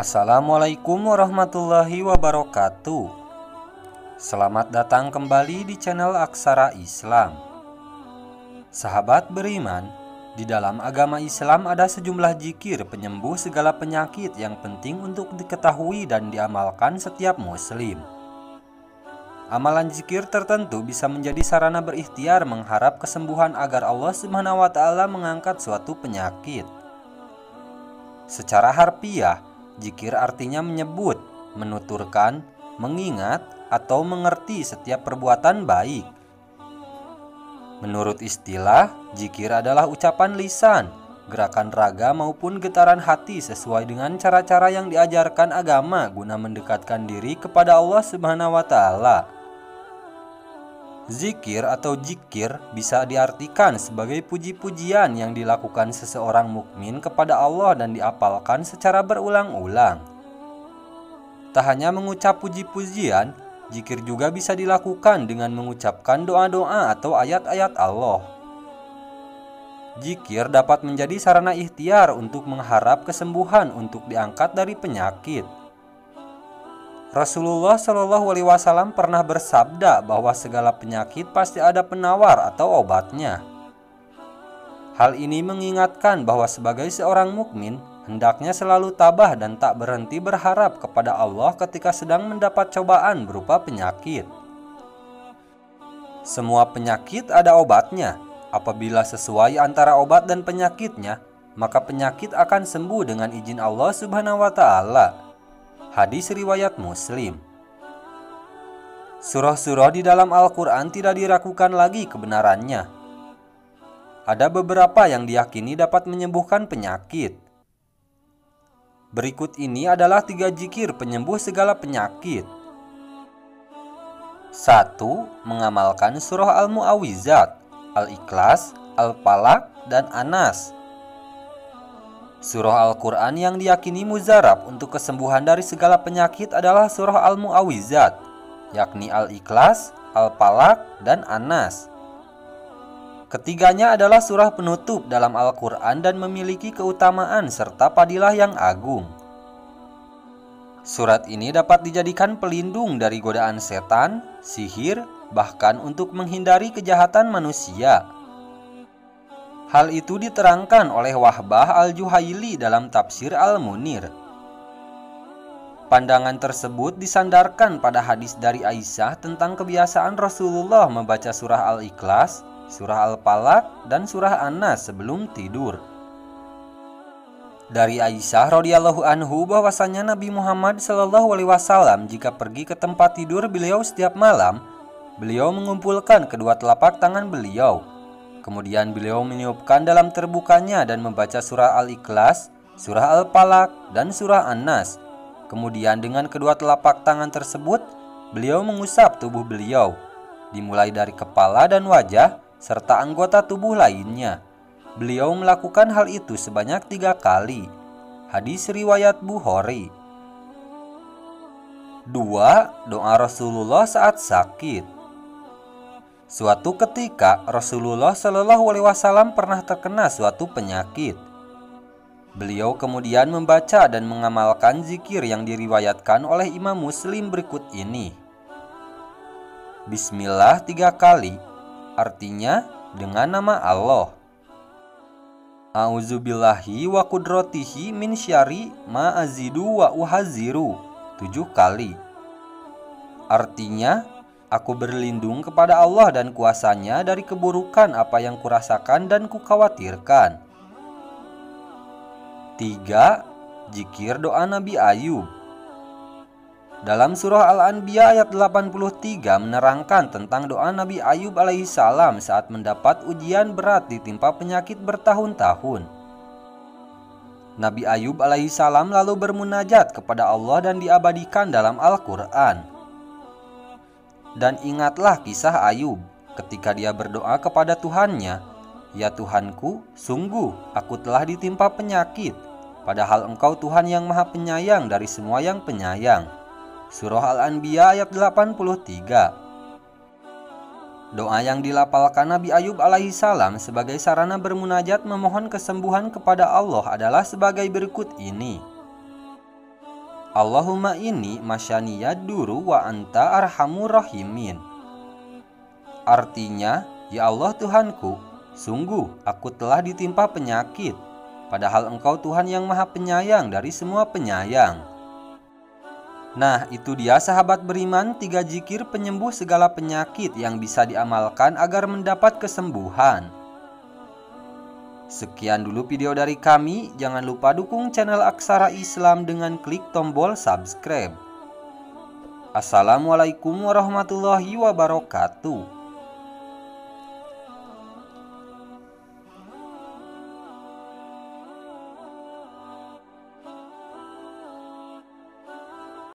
Assalamualaikum warahmatullahi wabarakatuh. Selamat datang kembali di channel Aksara Islam. Sahabat beriman, di dalam agama Islam ada sejumlah zikir penyembuh segala penyakit yang penting untuk diketahui dan diamalkan setiap muslim. Amalan zikir tertentu bisa menjadi sarana berikhtiar mengharap kesembuhan agar Allah Subhanahu wa Ta'ala mengangkat suatu penyakit. Secara harfiah, zikir artinya menyebut, menuturkan, mengingat, atau mengerti setiap perbuatan baik. Menurut istilah, zikir adalah ucapan lisan, gerakan raga maupun getaran hati sesuai dengan cara-cara yang diajarkan agama guna mendekatkan diri kepada Allah Subhanahu wa Ta'ala. Zikir atau zikir bisa diartikan sebagai puji-pujian yang dilakukan seseorang mukmin kepada Allah dan diapalkan secara berulang-ulang. Tak hanya mengucap puji-pujian, zikir juga bisa dilakukan dengan mengucapkan doa-doa atau ayat-ayat Allah. Zikir dapat menjadi sarana ikhtiar untuk mengharap kesembuhan untuk diangkat dari penyakit. Rasulullah Shallallahu Alaihi Wasallam pernah bersabda bahwa segala penyakit pasti ada penawar atau obatnya. Hal ini mengingatkan bahwa sebagai seorang mukmin hendaknya selalu tabah dan tak berhenti berharap kepada Allah ketika sedang mendapat cobaan berupa penyakit. Semua penyakit ada obatnya. Apabila sesuai antara obat dan penyakitnya, maka penyakit akan sembuh dengan izin Allah Subhanahu wa Ta'ala. Hadis riwayat Muslim. Surah-surah di dalam Al-Quran tidak diragukan lagi kebenarannya. Ada beberapa yang diyakini dapat menyembuhkan penyakit. Berikut ini adalah 3 zikir penyembuh segala penyakit. 1. Mengamalkan surah Al-Mu'awwizat, Al-Ikhlas, Al-Falaq, dan An-Nas. Surah Al-Quran yang diyakini muzarab untuk kesembuhan dari segala penyakit adalah surah Al-Mu'awwizat, yakni Al-Ikhlas, Al-Falaq, dan An-Nas. Ketiganya adalah surah penutup dalam Al-Quran dan memiliki keutamaan serta fadilah yang agung. Surat ini dapat dijadikan pelindung dari godaan setan, sihir, bahkan untuk menghindari kejahatan manusia. Hal itu diterangkan oleh Wahbah Al-Juhaili dalam tafsir Al-Munir. Pandangan tersebut disandarkan pada hadis dari Aisyah tentang kebiasaan Rasulullah membaca surah Al-Ikhlas, surah Al-Falaq, dan surah An-Nas sebelum tidur. Dari Aisyah radhiyallahu anhu bahwasanya Nabi Muhammad sallallahu alaihi wasallam jika pergi ke tempat tidur beliau setiap malam, beliau mengumpulkan kedua telapak tangan beliau. Kemudian beliau meniupkan dalam terbukanya dan membaca surah Al-Ikhlas, surah Al-Falaq, dan surah An-Nas. Kemudian dengan kedua telapak tangan tersebut, beliau mengusap tubuh beliau, dimulai dari kepala dan wajah, serta anggota tubuh lainnya. Beliau melakukan hal itu sebanyak 3 kali. Hadis riwayat Bukhari. 2. Doa Rasulullah saat sakit. Suatu ketika Rasulullah Shallallahu Alaihi Wasallam pernah terkena suatu penyakit. Beliau kemudian membaca dan mengamalkan zikir yang diriwayatkan oleh Imam Muslim berikut ini. Bismillah 3 kali, artinya dengan nama Allah. A'udzubillahi wa qudratihi min syarri ma azidu wa uhaziru 7 kali, artinya aku berlindung kepada Allah dan kuasanya dari keburukan apa yang kurasakan dan kukhawatirkan. 3. Zikir doa Nabi Ayub. Dalam surah Al-Anbiya ayat 83 menerangkan tentang doa Nabi Ayub alaihissalam saat mendapat ujian berat ditimpa penyakit bertahun-tahun. Nabi Ayub alaihissalam lalu bermunajat kepada Allah dan diabadikan dalam Al-Quran. Dan ingatlah kisah Ayub ketika dia berdoa kepada Tuhannya, "Ya Tuhanku, sungguh aku telah ditimpa penyakit, padahal Engkau Tuhan yang Maha Penyayang dari semua yang penyayang." Surah Al-Anbiya ayat 83. Doa yang dilafalkan Nabi Ayub alaihissalam sebagai sarana bermunajat memohon kesembuhan kepada Allah adalah sebagai berikut ini. Allahumma inni masyaniyad duru wa anta arhamur rahimin. Artinya, ya Allah Tuhanku, sungguh aku telah ditimpa penyakit, padahal Engkau Tuhan yang Maha Penyayang dari semua penyayang. Nah, itu dia sahabat beriman, 3 zikir penyembuh segala penyakit yang bisa diamalkan agar mendapat kesembuhan. Sekian dulu video dari kami. Jangan lupa dukung channel Aksara Islam dengan klik tombol subscribe. Assalamualaikum warahmatullahi wabarakatuh.